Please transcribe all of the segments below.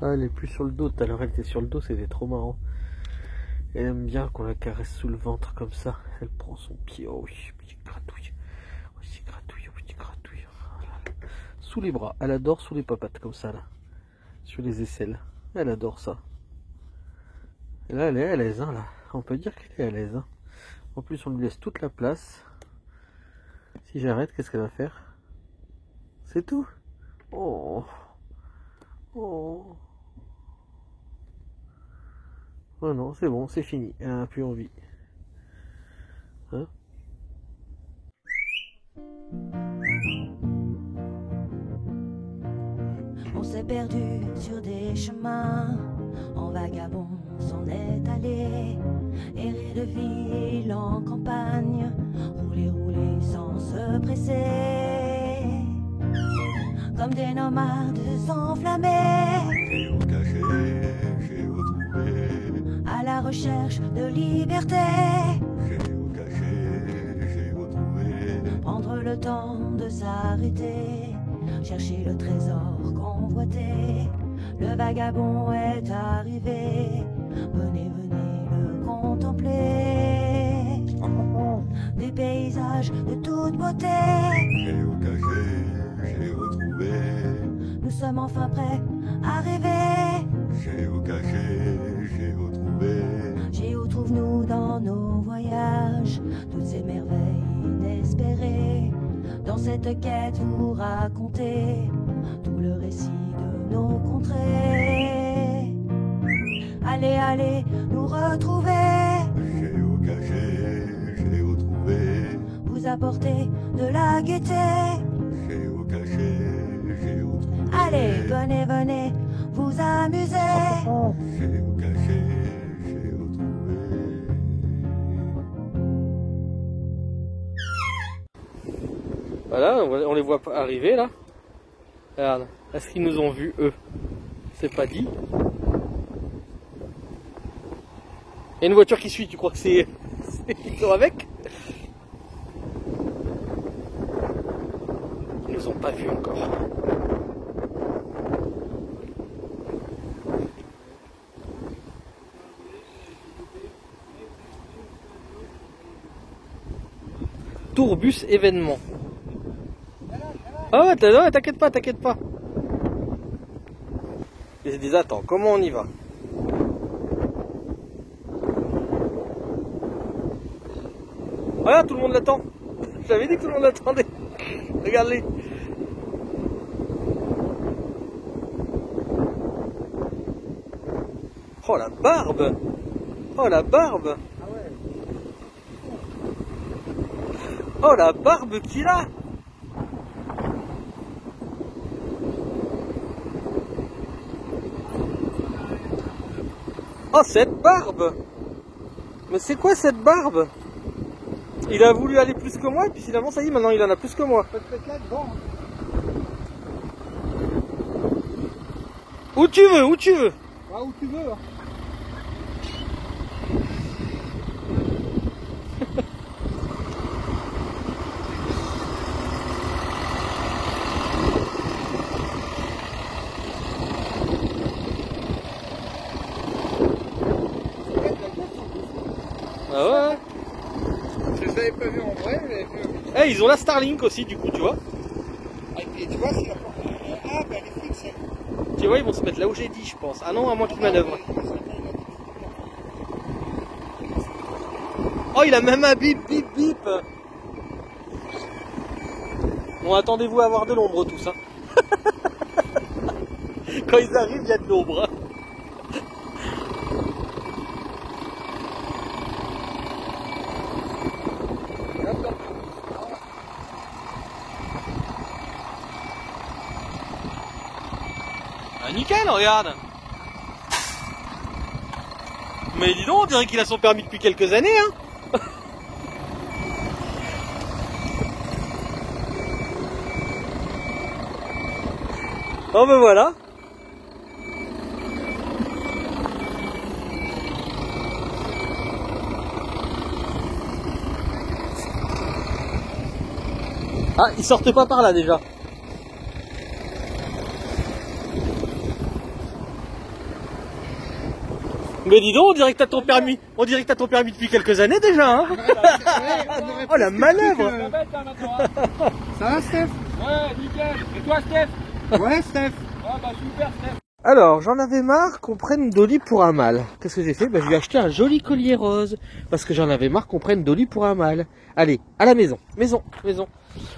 Ah, elle est plus sur le dos. Tout à l'heure, elle était sur le dos, c'était trop marrant. Elle aime bien qu'on la caresse sous le ventre comme ça. Elle prend son pied. Oh oui, petit gratouille. Petit gratouille, petit gratouille. Oh là là. Sous les bras. Elle adore sous les papates comme ça là. Sur les aisselles. Elle adore ça. Et là, elle est à l'aise, hein, là. On peut dire qu'elle est à l'aise. Hein. En plus, on lui laisse toute la place. Si j'arrête, qu'est-ce qu'elle va faire? C'est tout? Oh. Oh. Oh non, c'est bon, c'est fini. Elle n'a plus envie. Hein? On s'est perdu sur des chemins, en vagabond s'en est allé, errer de ville en campagne, rouler, rouler sans se presser, comme des nomades enflammés, Géocaché, géotrouvé, à la recherche de liberté, géocaché, géotrouvé, prendre le temps de s'arrêter, chercher le trésor convoité. Le vagabond est arrivé, venez, venez le contempler. Des paysages de toute beauté, géocaché, géotrouvé, nous sommes enfin prêts à rêver. géocaché, géotrouvé, Géo trouve-nous dans nos voyages, toutes ces merveilles inespérées. Dans cette quête vous racontez tout le récit de nos contrées. Allez, allez, nous retrouver, géocaché, géotrouvé, vous apporter de la gaieté. géocaché, géotrouvé, Allez, venez, venez, vous amuser. géocaché, géotrouvé. Voilà, on les voit pas arriver là. Regarde, est-ce qu'ils nous ont vus eux? C'est pas dit. Il y a une voiture qui suit, tu crois que c'est ils sont avec? Ils nous ont pas vus encore. Tourbus événement. Ah ouais, t'inquiète pas, t'inquiète pas. Ils se disent, attends, comment on y va? Regarde, tout le monde l'attend. J'avais dit que tout le monde l'attendait. Regarde-les. Oh la barbe. Oh la barbe. Oh la barbe qu'il a. Oh cette barbe. Mais c'est quoi cette barbe? Il a voulu aller plus que moi et puis finalement ça y est, maintenant il en a plus que moi. Où tu veux, où tu veux. Ah, où tu veux. Hein. Ah ouais. Je les avais pas vus en vrai, mais Eh, ils ont la Starlink aussi du coup, tu vois. et tu vois, c'est la porte. Ah, bah elle est fixée. Tu vois, ils vont se mettre là où j'ai dit, je pense. Ah non, à moins qu'ils manœuvrent. Oh, il a même un bip, bip, bip. Bon, attendez-vous à avoir de l'ombre tout ça. Quand ils arrivent, il y a de l'ombre. Ah, nickel, regarde. Mais dis donc, on dirait qu'il a son permis depuis quelques années, hein. Oh ben voilà. Ah, il sortait pas par là déjà. Mais dis donc, on dirait que t'as ton permis. On dirait que t'as ton permis depuis quelques années déjà, hein. Oh la manœuvre. Ça va, Steph? Ouais, nickel. Et toi, Steph? Ouais, Steph. Ah bah super, Steph. Alors, j'en avais marre qu'on prenne Dolly pour un mâle. Qu'est-ce que j'ai fait? Je lui ai acheté un joli collier rose. Parce que j'en avais marre qu'on prenne Dolly pour un mâle. Allez, à la maison. Maison.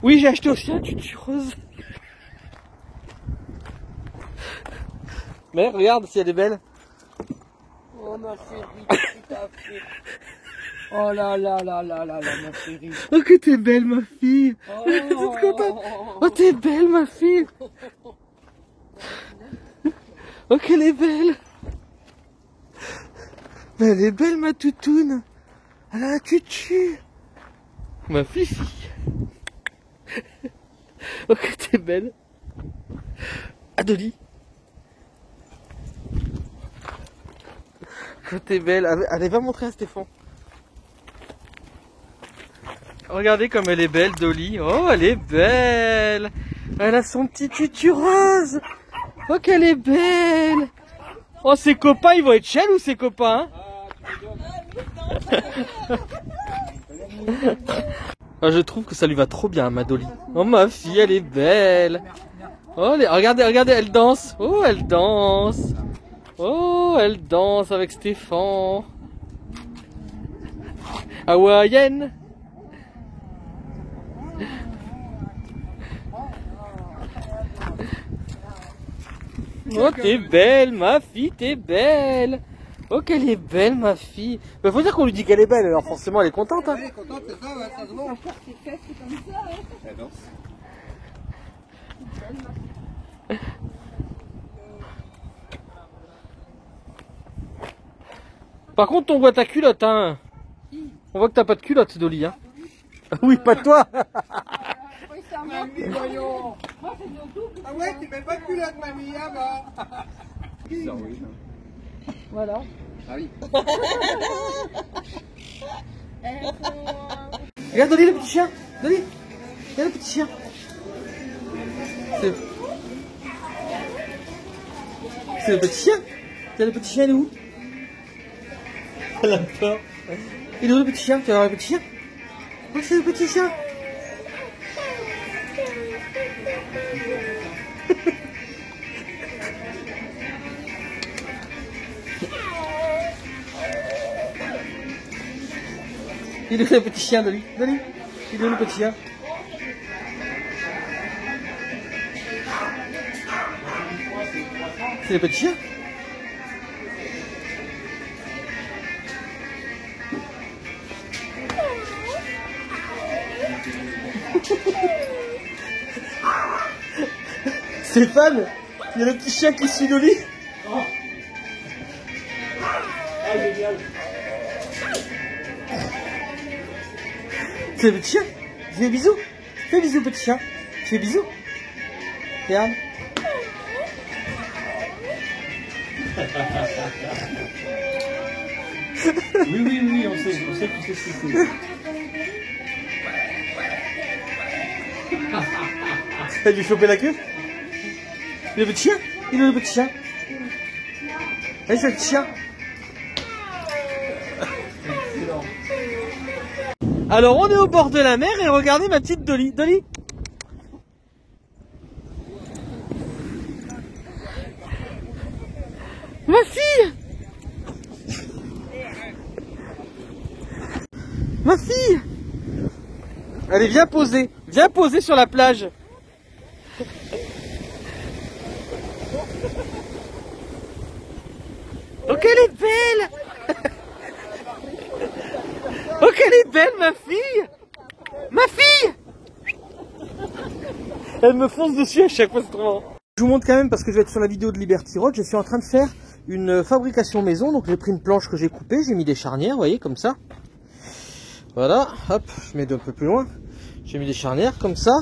Oui, j'ai acheté aussi un tutu rose. Mais regarde si elle est belle. Oh ma chérie, qu'est-ce que t'as fait? Oh là là là là là là, ma chérie. Oh que t'es belle ma fille. Oh, T'es toute contente. Oh t'es belle ma fille. Oh qu'elle est belle. Mais elle est belle ma toutoune. Elle a un tutu. Ma fifi. Oh que t'es belle. Adoli. Oh t'es belle. Allez va montrer à Stéphane. Regardez comme elle est belle Dolly. Oh elle est belle. Elle a son petit tutu rose. Oh qu'elle est belle. Oh ses copains ils vont être jaloux ses copains hein. Oh, je trouve que ça lui va trop bien ma Dolly. Oh ma fille elle est belle. Oh regardez elle danse. Oh elle danse. Oh elle danse avec Stéphane. Hawaïenne. Oh t'es belle ma fille, t'es belle. Oh qu'elle est belle ma fille. Mais faut dire qu'on lui dit qu'elle est belle, alors forcément elle est contente hein. Elle est contente, c'est ça, ouais, ça se voit. Elle danse. Par contre on voit ta culotte hein. On voit que t'as pas de culotte Dolly hein. Oui pas toi. Mamie, voyons. Ah ouais, tu mets pas de culotte, mamie, hein, bah. Voilà. Ah oui. Regarde Dolly le petit chien. Dolly. Regarde le petit chien. C'est le petit chien. Regarde le petit chien il est où? Elle a peur. Il est où le petit chien? Tu vas voir le petit chien? Oh c'est le petit chien. Il est où le petit chien Dolly? Dolly. Il est où le petit chien? C'est le petit chien? Stéphane, il y a le petit chien qui suit Dolly. C'est le petit chien. Fais bisous. Fais bisous petit chien. Fais bisous. Regarde. Oui, on sait que tu sais ce que c'est. T'as dû choper la queue? Le petit chien? Il est où le petit chien? Allez, c'est le petit chien. Alors on est au bord de la mer et regardez ma petite Dolly. Dolly. Ma fille. Ma fille. Allez viens poser. Viens poser sur la plage. Oh qu'elle est belle. Oh qu'elle est belle ma fille. Ma fille. Elle me fonce dessus à chaque fois, c'est trop marrant. Je vous montre quand même parce que je vais être sur la vidéo de Liberty Road. Je suis en train de faire une fabrication maison. Donc j'ai pris une planche que j'ai coupée, j'ai mis des charnières, vous voyez, comme ça. Voilà, hop, je mets d'un peu plus loin. J'ai mis des charnières comme ça.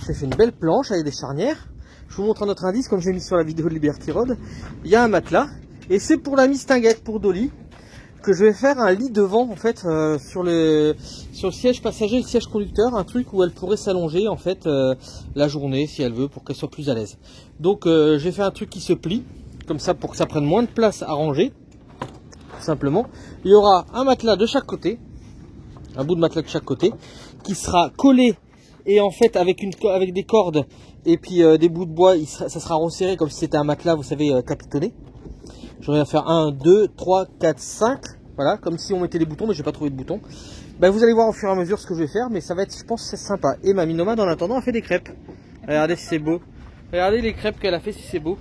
J'ai fait une belle planche avec des charnières. Je vous montre un autre indice, comme j'ai mis sur la vidéo de Liberty Road. Il y a un matelas. Et c'est pour la mistinguette, pour Dolly, que je vais faire un lit devant, en fait, sur le siège passager et le siège conducteur. Un truc où elle pourrait s'allonger, en fait, la journée, si elle veut, pour qu'elle soit plus à l'aise. Donc, j'ai fait un truc qui se plie, comme ça, pour que ça prenne moins de place à ranger. tout simplement. Il y aura un matelas de chaque côté, un bout de matelas de chaque côté, qui sera collé et en fait avec des cordes et puis des bouts de bois, ça sera resserré comme si c'était un matelas, vous savez, capitonné. J'aurais à faire 1, 2, 3, 4, 5, voilà, comme si on mettait des boutons, mais j'ai pas trouvé de boutons. Ben, vous allez voir au fur et à mesure ce que je vais faire, mais ça va être, je pense, c'est sympa. Et Mamie Nomade, en attendant, a fait des crêpes. Regardez si c'est beau. Regardez les crêpes qu'elle a fait, si c'est beau.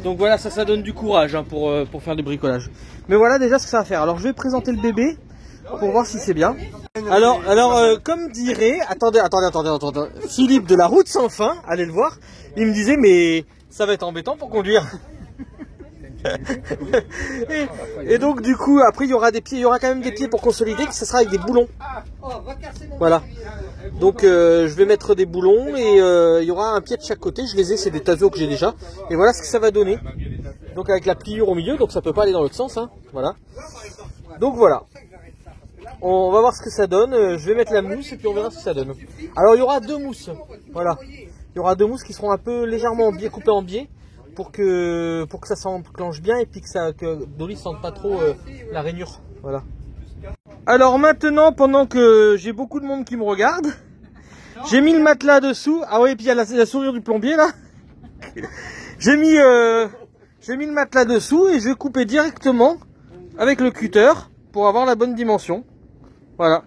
Donc voilà, ça donne du courage hein, pour faire du bricolage. Mais voilà déjà ce que ça va faire. Alors je vais présenter le bébé pour voir si c'est bien. Alors comme dirait, attendez, Philippe de la route sans fin, allez le voir. Il me disait mais ça va être embêtant pour conduire. et donc du coup après il y aura des pieds, il y aura quand même des pieds pour consolider, que ce sera avec des boulons. Voilà. Donc je vais mettre des boulons et il y aura un pied de chaque côté. Je les ai, c'est des Tazo que j'ai déjà. Et voilà ce que ça va donner. Donc avec la pliure au milieu, donc ça peut pas aller dans l'autre sens. Hein. Voilà. Donc voilà. On va voir ce que ça donne. Je vais mettre la mousse et puis on verra ce que ça donne. Alors il y aura 2 mousses. Voilà. Il y aura 2 mousses qui seront un peu légèrement coupées en biais pour que ça s'enclenche bien et puis que Dolly ne sente pas trop la rainure. Voilà. Alors maintenant, pendant que j'ai beaucoup de monde qui me regarde, j'ai mis le matelas dessous. Ah oui, et puis il y a la sourire du plombier là. J'ai mis le matelas dessous et je vais couper directement avec le cutter pour avoir la bonne dimension. Voilà.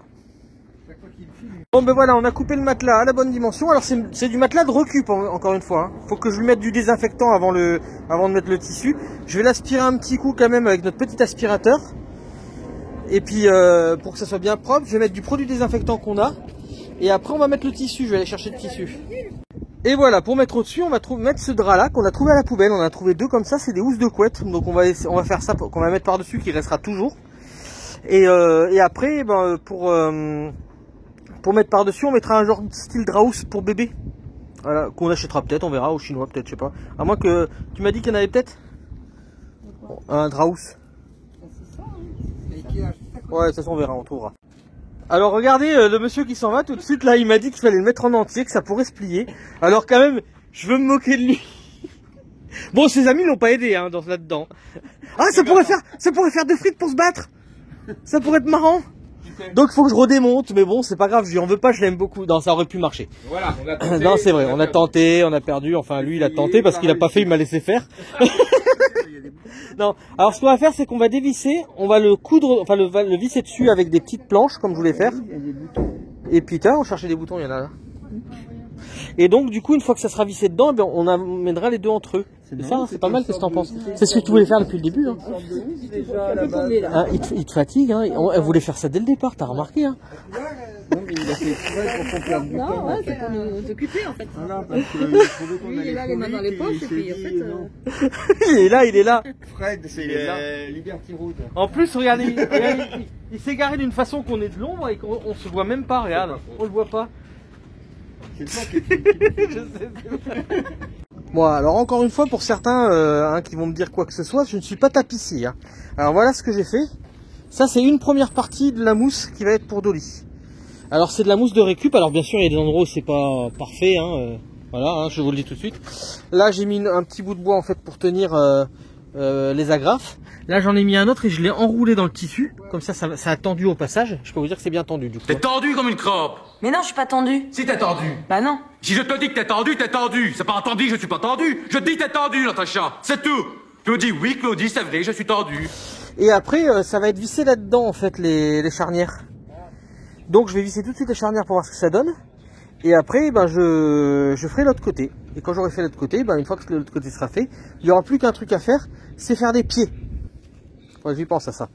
Bon ben voilà, on a coupé le matelas à la bonne dimension. Alors c'est du matelas de recup encore une fois. Hein. Faut que je lui mette du désinfectant avant de mettre le tissu. Je vais l'aspirer un petit coup quand même avec notre petit aspirateur. Et puis pour que ça soit bien propre, je vais mettre du produit désinfectant qu'on a. Et après on va mettre le tissu, je vais aller chercher le tissu. Et voilà, pour mettre au-dessus, on va mettre ce drap là qu'on a trouvé à la poubelle. On a trouvé 2 comme ça, c'est des housses de couette. Donc on va faire ça, qu'on va mettre par-dessus, qui restera toujours. Et après, ben, pour mettre par-dessus, on mettra un genre de style draus pour bébé. Voilà, qu'on achètera peut-être, on verra, au chinois peut-être, je sais pas. À moins que... Tu m'as dit qu'il y en avait peut-être un draus. Ouais, de toute façon on verra, on trouvera. Alors regardez le monsieur qui s'en va tout de suite là, il m'a dit qu'il fallait le mettre en entier, que ça pourrait se plier. Alors quand même, je veux me moquer de lui. Bon, ses amis l'ont pas aidé hein, là-dedans. Ah, ça pourrait faire 2 frites pour se battre. Ça pourrait être marrant. Donc il faut que je redémonte, mais bon, c'est pas grave, je lui en veux pas, je l'aime beaucoup. Non, ça aurait pu marcher. Voilà, on a tenté. Non, c'est vrai, on a tenté, on a perdu. Enfin, lui, il a tenté parce qu'il a pas fait, il m'a laissé faire. Non, alors ce qu'on va faire, c'est qu'on va dévisser, on va le coudre, enfin le visser dessus avec des petites planches, comme je voulais faire. Et puis, on cherchait des boutons, il y en a là. Et donc, du coup, une fois que ça sera vissé dedans, ben, on amènera les deux entre eux. C'est ça, hein, c'est pas mal, qu'est-ce que t'en penses? C'est ce que tu voulais faire depuis le début. Hein. Ah, il te fatigue, hein. Elle voulait faire ça dès le départ, t'as remarqué. Hein. Non, mais il a fait exprès pour qu'on perde du temps. Non, ouais, c'est pour nous occuper en fait. Voilà, parce que lui, il est là, les mains dans les poches, et puis en fait. Il est là. Fred, c'est Liberty Road. En plus, regardez, il s'est garé d'une façon qu'on est de l'ombre et qu'on se voit même pas, regarde. On le voit pas. C'est le temps qui est. Je sais. Bon, alors encore une fois, pour certains hein, qui vont me dire quoi que ce soit, je ne suis pas tapissier. Hein. Alors voilà ce que j'ai fait. Ça, c'est une première partie de la mousse qui va être pour Dolly. Alors c'est de la mousse de récup. Alors bien sûr, il y a des endroits où c'est pas parfait. Hein, voilà, hein, je vous le dis tout de suite. Là, j'ai mis un petit bout de bois en fait pour tenir les agrafes. Là, j'en ai mis un autre et je l'ai enroulé dans le tissu. Comme ça a tendu au passage. Je peux vous dire que c'est bien tendu du coup. T'es tendu comme une crampe. Mais non, je suis pas tendue. Si t'es tendu. Bah non. Si je te dis que t'es tendu, t'es tendu. C'est pas entendu que je suis pas tendu. Je dis t'es tendu, Natacha. C'est tout. Claudie, oui, Claudie, c'est vrai, je suis tendu. Et après, ça va être vissé là-dedans en fait les charnières. Donc je vais visser tout de suite les charnières pour voir ce que ça donne. Et après, ben, je ferai l'autre côté. Et quand j'aurai fait l'autre côté, ben, une fois que l'autre côté sera fait, il n'y aura plus qu'un truc à faire, c'est faire des pieds. Ouais, j'y pense à ça.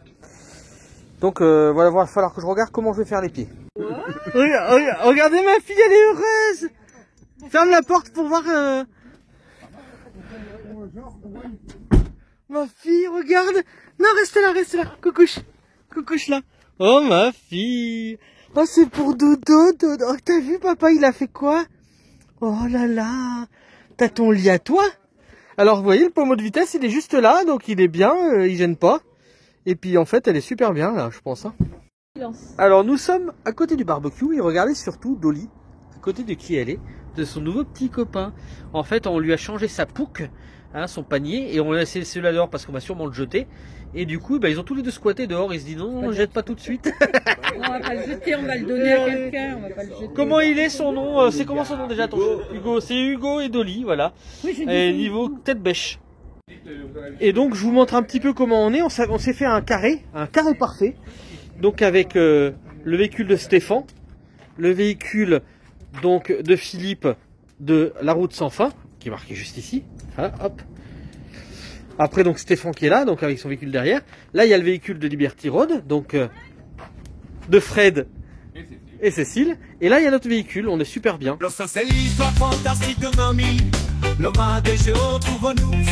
Donc voilà, il va falloir que je regarde comment je vais faire les pieds. Regardez ma fille, elle est heureuse. Ferme la porte pour voir... Ma fille, regarde. Non, reste là. Coucouche. Coucouche là. Oh ma fille. Oh, c'est pour Dodo. Oh, t'as vu, papa, il a fait quoi? Oh là là. T'as ton lit à toi? Alors, vous voyez, le pommeau de vitesse, il est juste là, donc il est bien, il gêne pas. Et puis, en fait, elle est super bien, là, je pense. Hein. Alors, nous sommes à côté du barbecue, et regardez surtout Dolly, à côté de qui elle est. de son nouveau petit copain. En fait, on lui a changé sa pouque, hein, son panier, et on l'a laissé celui-là dehors parce qu'on va sûrement le jeter. Et du coup, bah, ils ont tous les deux squatté dehors. Ils se disent non, on le jette pas tout de suite. On va pas le jeter, on va le donner à quelqu'un. On va pas le jeter. Comment il est son nom? C'est comment son nom déjà ton Hugo? C'est Hugo et Dolly, voilà. Oui, j'ai dit Et Hugo. niveau tête bêche. Et donc je vous montre un petit peu comment on est. On s'est fait un carré parfait. Donc avec le véhicule de Stéphane, le véhicule donc de Philippe de La Route Sans Fin, qui est marqué juste ici. Voilà, hop. Après donc Stéphane qui est là, donc avec son véhicule derrière. Là il y a le véhicule de Liberty Road, donc de Fred et Cécile. Et là il y a notre véhicule, on est super bien. C'est l'histoire fantastique de Mamie, l'homme a des géotrouve-nous.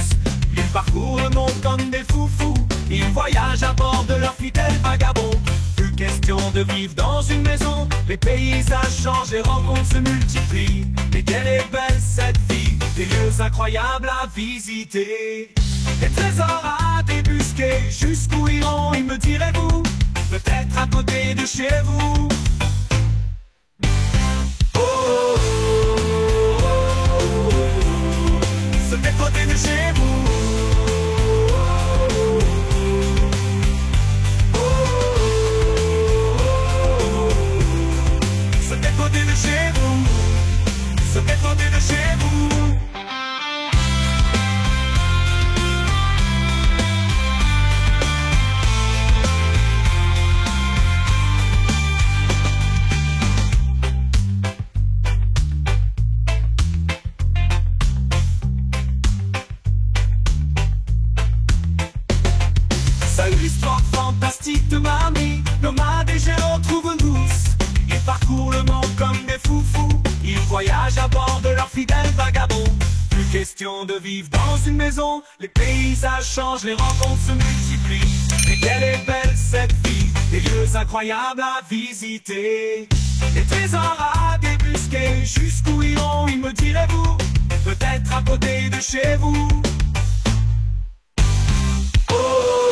Ils parcourent le monde comme des foufous, ils voyagent à bord de leur fidèle vagabond. Plus question de vivre dans une maison, les paysages changent, les rencontres se multiplient. Mais quelle est belle cette vie, des lieux incroyables à visiter. Des trésors à débusquer, jusqu'où iront, il me direz-vous? Peut-être à côté de chez vous. Oh, oh, oh, oh, oh. C'est à côté de chez vous. Oh, oh, oh, oh. C'est à côté de chez vous. C'est à côté de chez vous. De Mamie, nomades et géotrouve-nous. Ils parcourent le monde comme des foufous, ils voyagent à bord de leur fidèle vagabond. Plus question de vivre dans une maison, les paysages changent, les rencontres se multiplient. Et quelle est belle cette vie, des lieux incroyables à visiter. Des trésors à débusquer, jusqu'où iront, il me direz-vous? Peut-être à côté de chez vous. Oh,